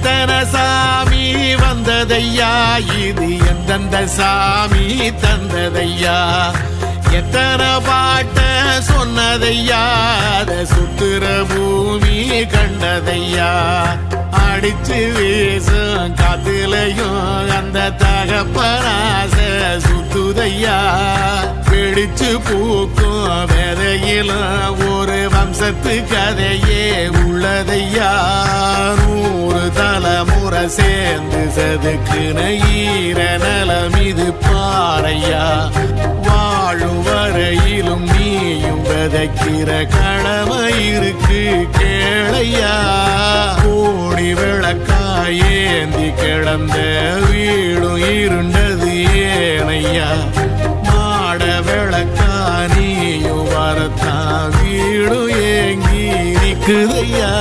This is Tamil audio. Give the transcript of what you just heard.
எத்தனை சாமி வந்ததையா, இது எந்தெந்த சாமி தந்ததையா, எத்தனை பாட்ட சொன்னதையா, அத சுத்துற பூமி கண்டதையா, அடிச்சு வீசும் காத்துலையும் அந்த தகப்பனாச சுத்துதையா, பிடிச்சு பூக்கும் விதையிலும் ஒரு வம்சத்து கதையே உள்ளதையா, 100 தலைமுறை சேர்ந்து செதுக்குன ஈர நலம் இது பாறையா, வாழும் வரையிலும் நீயும் விதைக்கிற கடமை இருக்கு கேளையா, கோடி விளக்காய் ஏந்தி கிடந்த வீடும் இருண்டது ஏனையா, மாட விளக்கா நீயும் வரத்தான் வீடும் ஏங்கி நிக்குதையா.